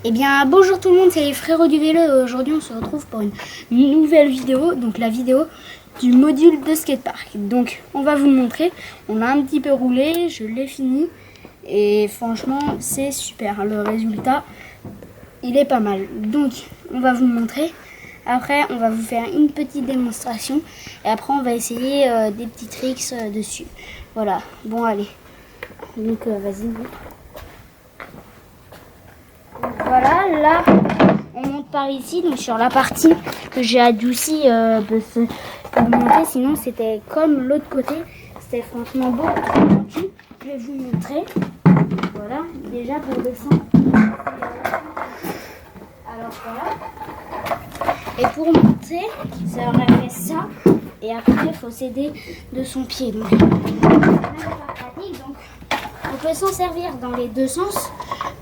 Eh bien bonjour tout le monde, c'est les frérots du vélo et aujourd'hui on se retrouve pour une nouvelle vidéo, donc la vidéo du module de skatepark. Donc on va vous le montrer, on a un petit peu roulé, je l'ai fini et franchement c'est super, le résultat il est pas mal. Donc on va vous le montrer, après on va vous faire une petite démonstration et après on va essayer des petits tricks dessus. Voilà, bon allez, donc vas-y. Voilà, là, on monte par ici, donc sur la partie que j'ai adoucie pour monter, sinon c'était comme l'autre côté, c'était franchement beau. Je vais vous montrer, voilà, déjà pour descendre. Alors voilà, et pour monter, ça aurait fait ça, et après il faut s'aider de son pied. Donc, on peut s'en servir dans les deux sens,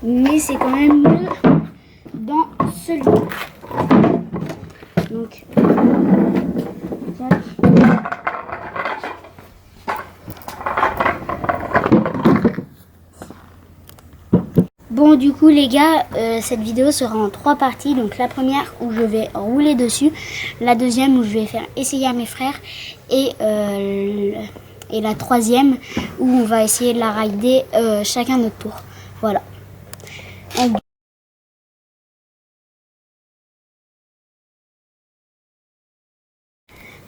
mais c'est quand même mieux dans celui-là. Donc, bon, du coup les gars, cette vidéo sera en 3 parties. Donc la première où je vais rouler dessus, la deuxième où je vais faire essayer à mes frères et la troisième où on va essayer de la rider chacun notre tour. Voilà.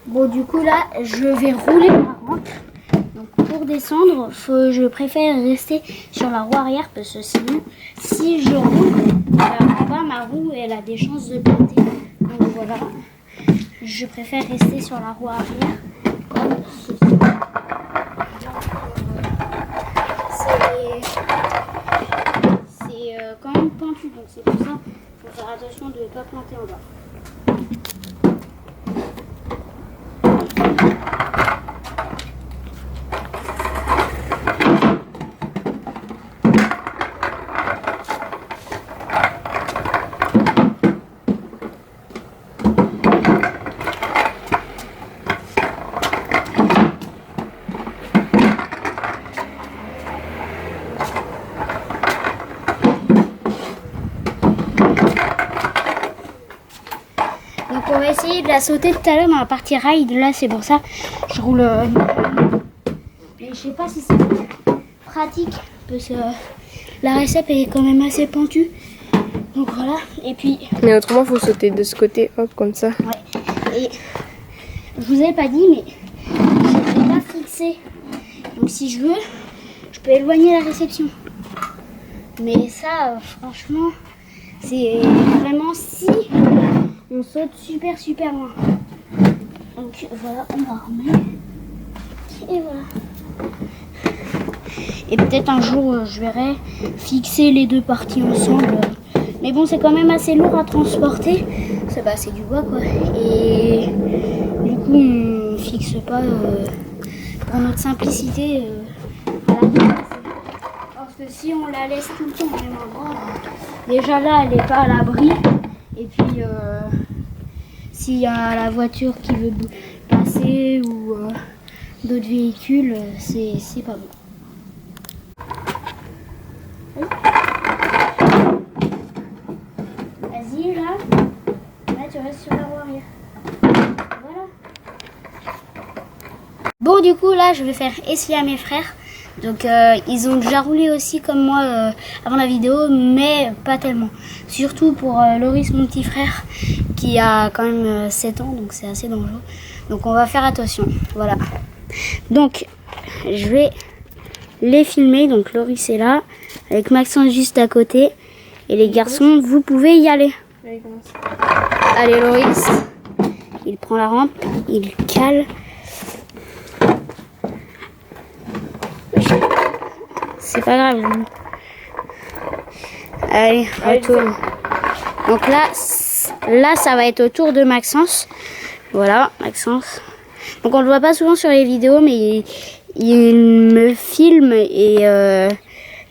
Bon, du coup là je vais rouler la rampe. Donc pour descendre, je préfère rester sur la roue arrière parce que sinon si je roule en bas, ma roue elle a des chances de planter. Donc voilà, je préfère rester sur la roue arrière comme ceci. C'est quand même pentu, donc c'est pour ça qu'il faut faire attention de ne pas planter en bas. Donc on va essayer de la sauter tout à l'heure dans la partie ride. Là c'est pour ça je roule. Mais je sais pas si c'est pratique parce que la récep est quand même assez pentue. Donc voilà. Et puis. Mais autrement faut sauter de ce côté, hop comme ça. Ouais. Et je vous avais pas dit mais je ne l'ai pas fixé. Donc si je veux, je peux éloigner la réception. Mais ça franchement c'est vraiment si. On saute super loin. Donc voilà, on va remettre. Et voilà. Et peut-être un jour, je verrai fixer les deux parties ensemble. Mais bon, c'est quand même assez lourd à transporter. C'est du bois quoi. Et du coup, on fixe pas pour notre simplicité. Parce que si on la laisse tout le temps au même endroit, déjà là, elle n'est pas à l'abri. Et puis, s'il y a la voiture qui veut passer ou d'autres véhicules, c'est pas bon. Vas-y, là. Là, tu restes sur la roue arrière. Voilà. Bon, du coup, là, je vais faire essayer à mes frères. Donc ils ont déjà roulé aussi comme moi avant la vidéo, mais pas tellement. Surtout pour Loris, mon petit frère, qui a quand même 7 ans, donc c'est assez dangereux. Donc on va faire attention, voilà. Donc je vais les filmer, donc Loris est là, avec Maxence juste à côté. Et les garçons, vous pouvez y aller. Allez Loris, il prend la rampe, il cale. C'est pas grave. Allez, retourne. Donc là, ça va être au tour de Maxence. Voilà, Maxence. Donc on le voit pas souvent sur les vidéos, mais il me filme et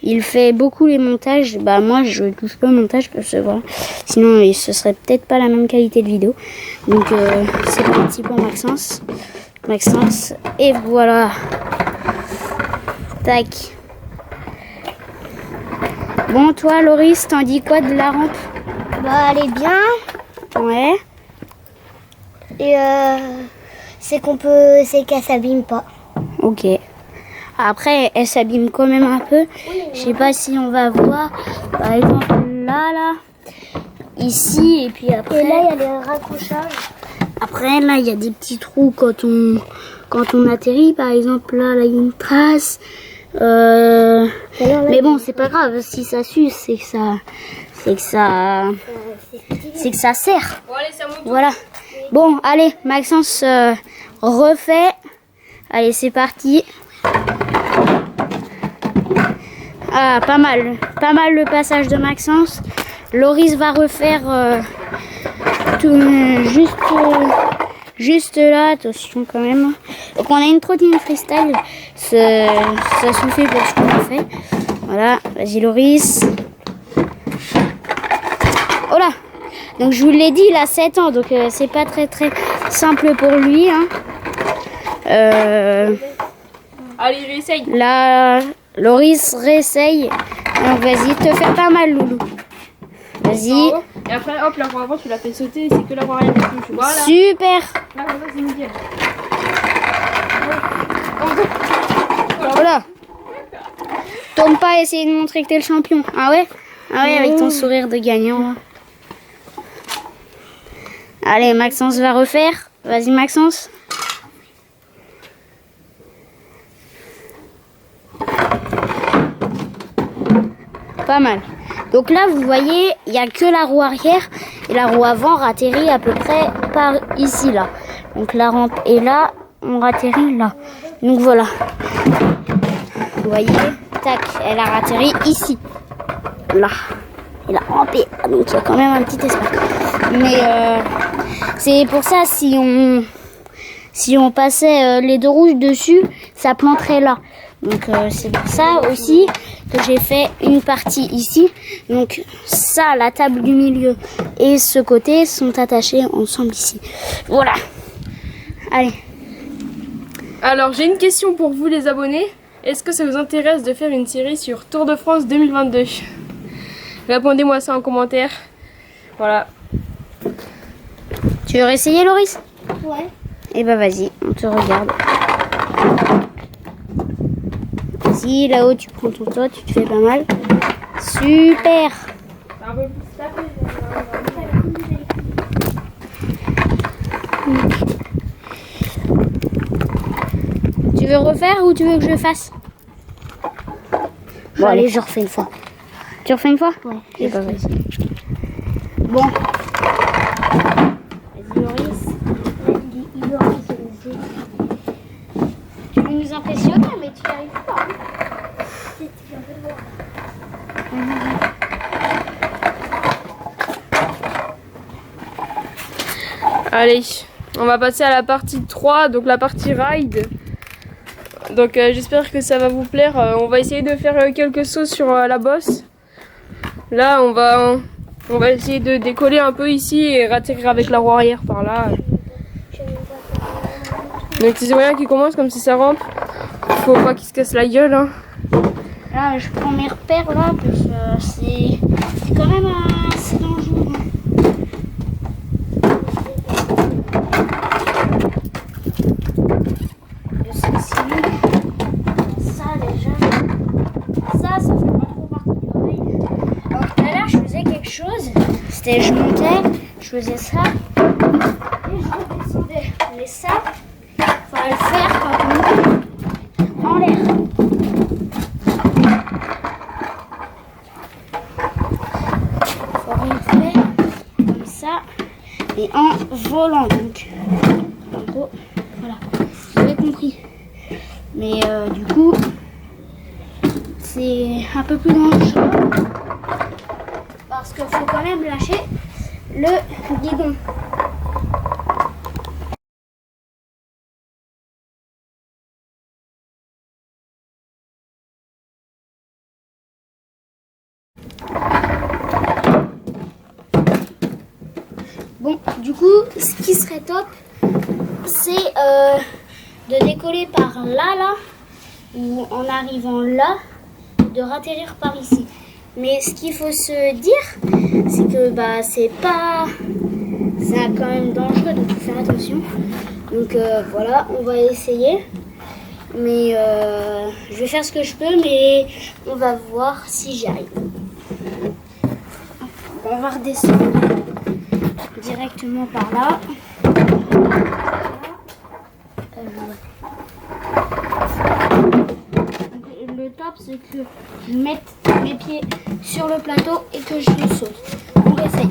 il fait beaucoup les montages. Bah moi, je touche pas au montage parce que voilà, sinon ce serait peut-être pas la même qualité de vidéo. Donc c'est parti pour Maxence. Maxence, et voilà. Tac. Bon, toi, Loris, t'en dis quoi de la rampe? Bah, elle est bien. Ouais. Et c'est qu'elle s'abîme pas. Ok. Après, elle s'abîme quand même un peu. Je sais pas si on va voir. Par exemple, là. Ici, et puis après... Et là, il y a les raccrochages. Après, là, il y a des petits trous quand on atterrit. Par exemple, là, il y a une trace. Mais bon, c'est pas grave. Si ça suce, c'est que ça sert. Bon, allez, c'est à mon tour. Voilà. Bon, allez, Maxence refait. Allez, c'est parti. Ah, pas mal. Pas mal le passage de Maxence. Loris va refaire juste là. Attention quand même. Donc on a une trottinette freestyle. Ça suffit pour ce qu'on a fait. Voilà. Vas-y, Loris. Oh là. Donc je vous l'ai dit, il a 7 ans. Donc c'est pas très simple pour lui. Hein. Allez, réessaye. Là, Loris réessaye. Donc vas-y, te fais pas mal, Loulou. Vas-y. Et après, hop, la roue avant, tu l'as fait sauter. C'est que la roue arrière qui touche. Voilà. Super. Là, comme ça, c'est nickel. Voilà. Tombe pas, essayer de montrer que t'es le champion. Ah ouais? Ah ouais, avec ton sourire de gagnant. Allez, Maxence va refaire. Vas-y, Maxence. Pas mal. Donc là, vous voyez, il n'y a que la roue arrière et la roue avant ratterrit à peu près par ici, là. Donc la rampe est là, on ratterrit là. Donc voilà. Vous voyez, tac, elle a ratterri ici. Là. Et la rampe est là. Donc il y a quand même un petit espace. Mais c'est pour ça, si on passait les deux rouges dessus, ça planterait là. Donc c'est pour ça aussi que j'ai fait une partie ici. Donc ça, la table du milieu et ce côté sont attachés ensemble ici. Voilà. Allez. Alors, j'ai une question pour vous, les abonnés. Est-ce que ça vous intéresse de faire une série sur Tour de France 2022? Répondez-moi ça en commentaire. Voilà. Tu veux réessayer, Loris? Ouais. Eh ben vas-y, on te regarde. Vas-y, là-haut, tu prends ton toit, tu te fais pas mal. Super. Tu veux refaire ou tu veux que je le fasse? Bon, allez, je refais une fois. Tu refais une fois? Ouais. Eh ben vas-y. Bon. Vas-y, Loris. Tu veux nous impressionner, mais tu n'y arrives pas. Allez, on va passer à la partie 3, donc la partie ride. Donc j'espère que ça va vous plaire. On va essayer de faire quelques sauts sur la bosse. Là, on va essayer de décoller un peu ici et ratterrir avec la roue arrière par là. Donc c'est rien qui commence comme si ça rampe. Faut pas qu'il se casse la gueule. Hein. Là, je prends mes repères là parce que c'est quand même assez dangereux. Le saxophone, ça déjà, ça fait pas trop partie de l'oreille. Alors tout à l'heure, je faisais quelque chose. C'était, je montais, je faisais ça et je redescendais. Mais ça, faut le faire quand on est en l'air. Comme ça et en volant, donc en gros voilà, vous avez compris, mais du coup c'est un peu plus dangereux parce qu'il faut quand même lâcher le guidon. Bon, du coup, ce qui serait top, c'est de décoller par là, ou en arrivant là, de ratterrir par ici. Mais ce qu'il faut se dire, c'est que bah c'est pas, c'est quand même dangereux, donc faut faire attention. Donc voilà, on va essayer. Mais je vais faire ce que je peux, mais on va voir si j'y arrive. On va redescendre directement par là. Le top, c'est que je mette mes pieds sur le plateau et que je le saute. On essaye.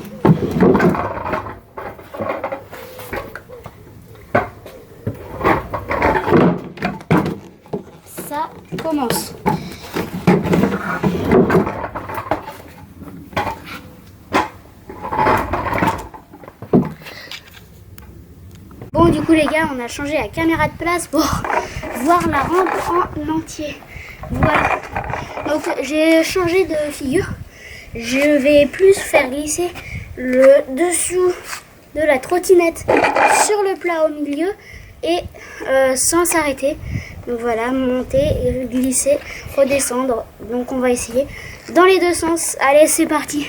Ça commence. Bon, du coup les gars, on a changé la caméra de place pour voir la rampe en entier. Voilà. Donc j'ai changé de figure. Je vais plus faire glisser le dessous de la trottinette sur le plat au milieu et sans s'arrêter. Donc voilà, monter et glisser, redescendre. Donc on va essayer dans les deux sens. Allez, c'est parti.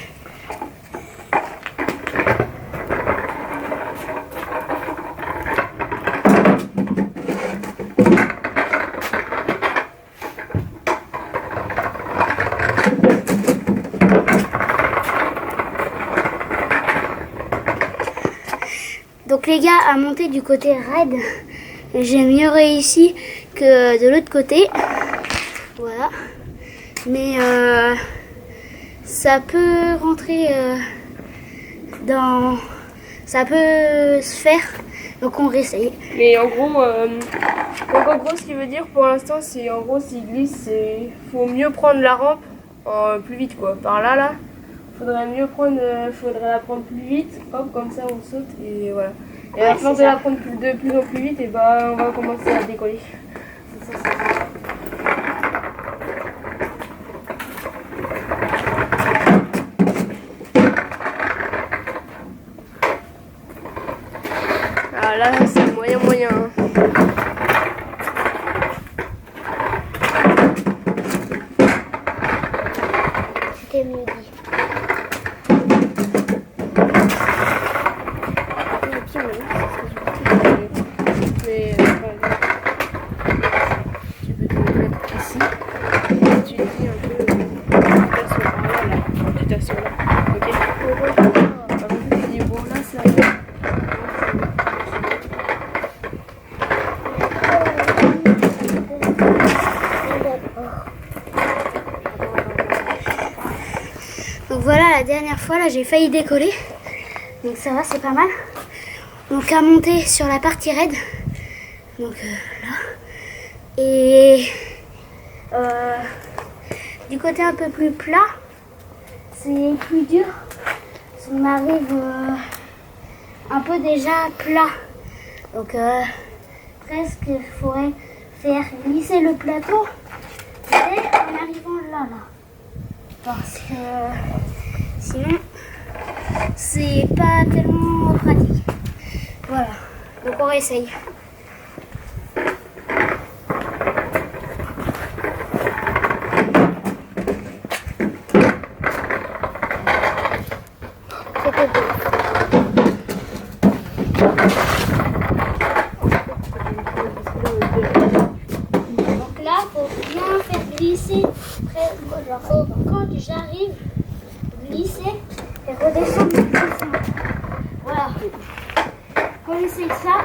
Donc les gars, à monter du côté raide, j'ai mieux réussi que de l'autre côté. Voilà. Mais ça peut rentrer dans... Ça peut se faire. Donc on réessaye. Mais en gros, ce qu'il veut dire pour l'instant, c'est en gros s'il glisse, c'est faut mieux prendre la rampe plus vite quoi. Par là. Faudrait la prendre plus vite, hop, comme ça on saute et voilà. Et à force de la prendre de plus en plus vite, et bah on va commencer à décoller. C'est ça. Ah là c'est moyen. C'était mieux dit. Mais tu peux te mettre ici et tu dis un peu tu t'assois là, ok. Tu dis bon là ça va. Donc voilà, la dernière fois là j'ai failli décoller. Donc ça va, c'est pas mal. Donc à monter sur la partie raide. Donc là. Et du côté un peu plus plat, c'est plus dur. Parce qu'on arrive un peu déjà plat. Donc presque il faudrait faire glisser le plateau dès en arrivant là. Parce que sinon c'est pas tellement pratique. Voilà, donc on réessaye. Donc là, faut bien faire glisser. Quand j'arrive, glisser et redescendre. Voilà. On essaye ça.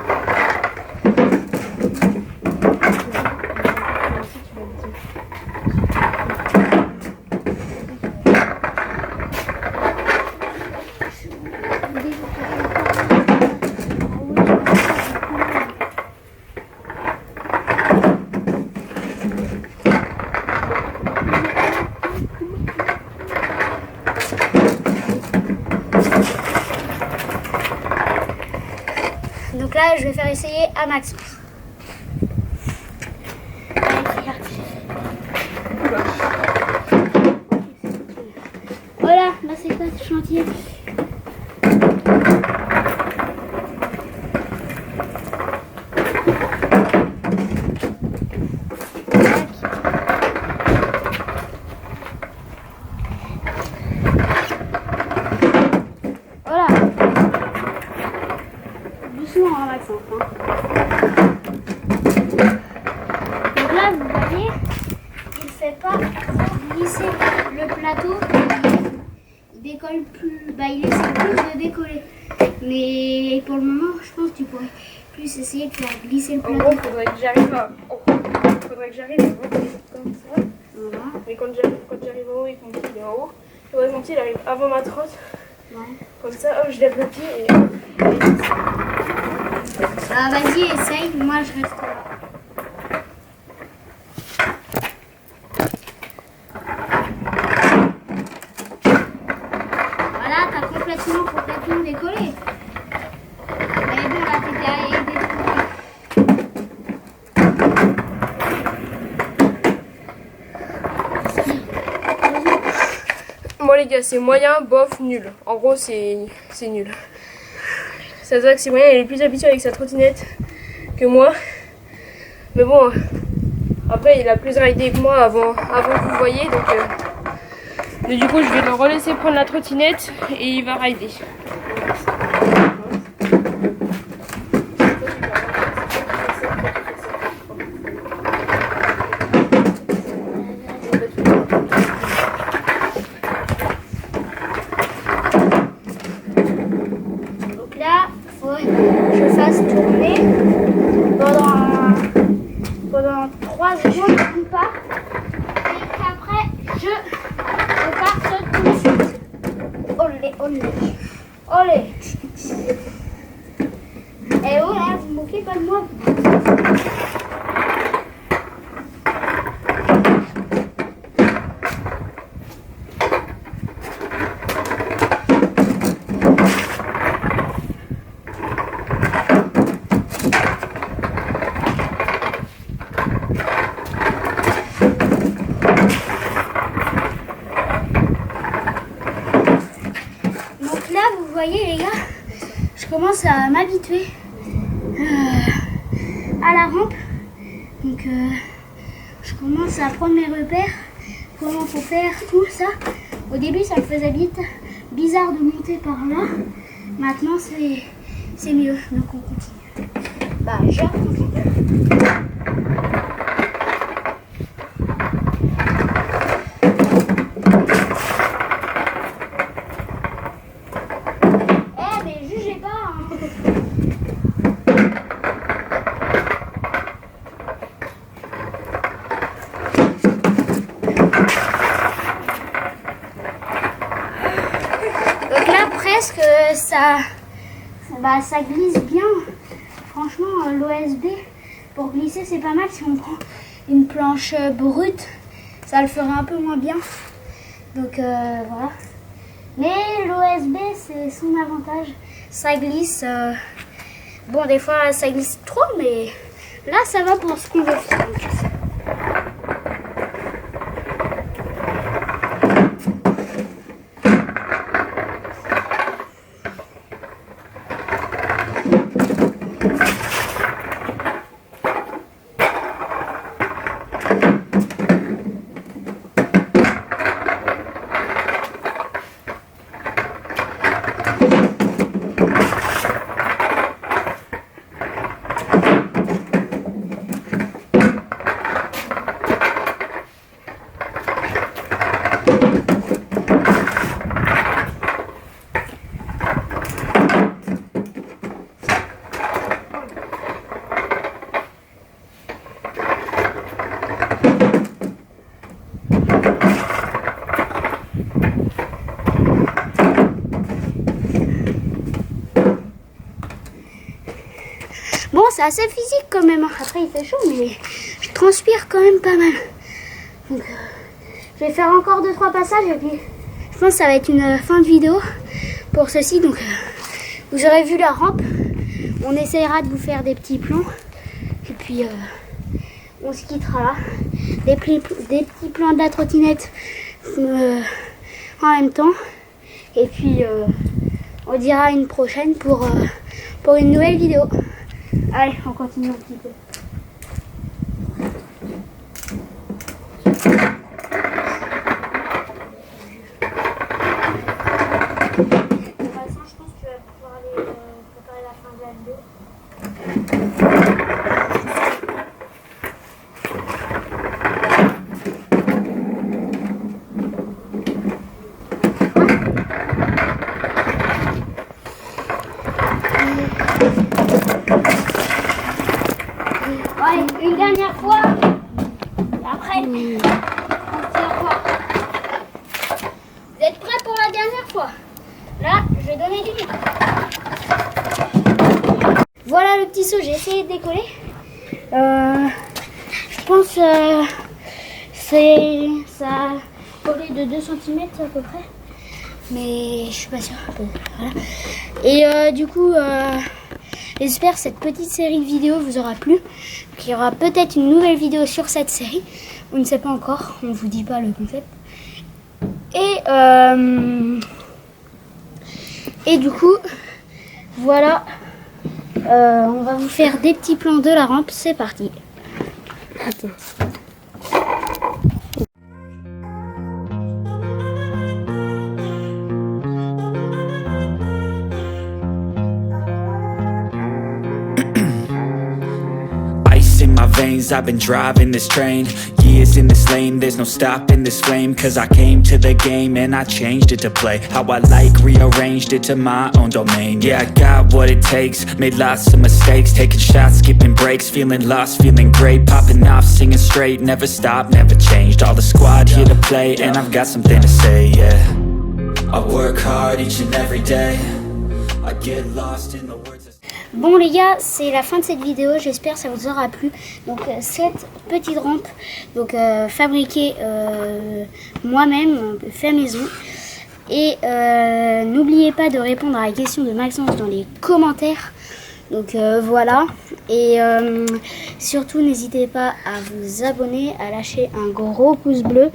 Donc là, je vais faire essayer à Maxence. Voilà, là c'est quoi ce chantier? enfin. Donc là, vous voyez, il ne fait pas glisser le plateau. Il décolle plus. Bah, il essaie plus de décoller. Mais pour le moment, je pense que tu pourrais plus essayer de faire glisser le En plateau. gros, faudrait que j'arrive à remonter comme ça. Voilà. Mais quand j'arrive en haut et que mon pied il est en haut, il faudrait que mon pied il arrive avant ma trotte. Ouais. Comme ça, hop, je lève le pied et... Ah, vas-y, essaye. Moi, je reste là. Voilà, t'as complètement décollé. Mais bon, là, t'es derrière des trucs. Moi les gars, c'est moyen, bof, nul. En gros, c'est nul. Ça se voit que c'est moyen, il est plus habitué avec sa trottinette que moi. Mais bon, après il a plus ridé que moi avant que vous voyez. Donc mais du coup, je vais le relaisser prendre la trottinette et il va rider. Donc là, faut que je fasse tourner pendant 3 secondes d'une part. Et qu'après, je parte tout de suite. Olé, olé. Olé. Et oh là, vous moquez pas de moi. Donc là, vous voyez les gars, je commence à m'habituer à la rampe. Donc je commence à prendre mes repères, comment faut faire tout ça. Au début, ça me faisait bizarre de monter par là. Maintenant, c'est mieux. Donc on continue. Bah, je continue. Donc là, presque, ça glisse bien. Franchement, l'OSB, pour glisser, c'est pas mal. Si on prend une planche brute, ça le ferait un peu moins bien. Donc voilà. Mais l'OSB, c'est son avantage. Ça glisse. Bon, des fois, ça glisse trop, mais là, ça va pour ce qu'on veut faire. Bon, c'est assez physique quand même. Après, il fait chaud, mais je transpire quand même pas mal. Donc, je vais faire encore 2-3 passages et puis je pense que ça va être une fin de vidéo pour ceci. Donc, vous aurez vu la rampe. On essaiera de vous faire des petits plans. Et puis, on se quittera là. Des petits plans de la trottinette en même temps. Et puis, on dira une prochaine pour une nouvelle vidéo. Allez, on continue un petit peu. De toute façon, je pense que tu vas pouvoir aller préparer la fin de la vidéo. petit saut, j'ai essayé de décoller. Je pense ça a collé de 2 cm à peu près. Mais je suis pas sûre. Voilà. Et du coup, j'espère que cette petite série de vidéos vous aura plu. Il y aura peut-être une nouvelle vidéo sur cette série. On ne sait pas encore, on ne vous dit pas le concept. Et du coup, voilà. On va vous faire des petits plans de la rampe. C'est parti. Attends. In my veins, I've been driving this train. Years in this lane, there's no stopping this flame. Cause I came to the game and I changed it to play how I like, rearranged it to my own domain. Yeah, I got what it takes, made lots of mistakes, taking shots, skipping breaks, feeling lost, feeling great, popping off, singing straight, never stopped, never changed. All the squad here to play and I've got something to say, yeah. I work hard each and every day. I get lost in the words. Bon les gars, c'est la fin de cette vidéo, j'espère que ça vous aura plu. Donc cette petite rampe, donc fabriquée moi-même, fait maison. Et n'oubliez pas de répondre à la question de Maxence dans les commentaires. Donc voilà. Et surtout n'hésitez pas à vous abonner, à lâcher un gros pouce bleu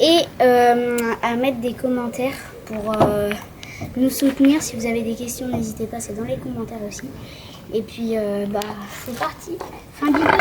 et à mettre des commentaires pour nous soutenir. Si vous avez des questions, n'hésitez pas, c'est dans les commentaires aussi. Et puis, c'est parti, fin de vidéo.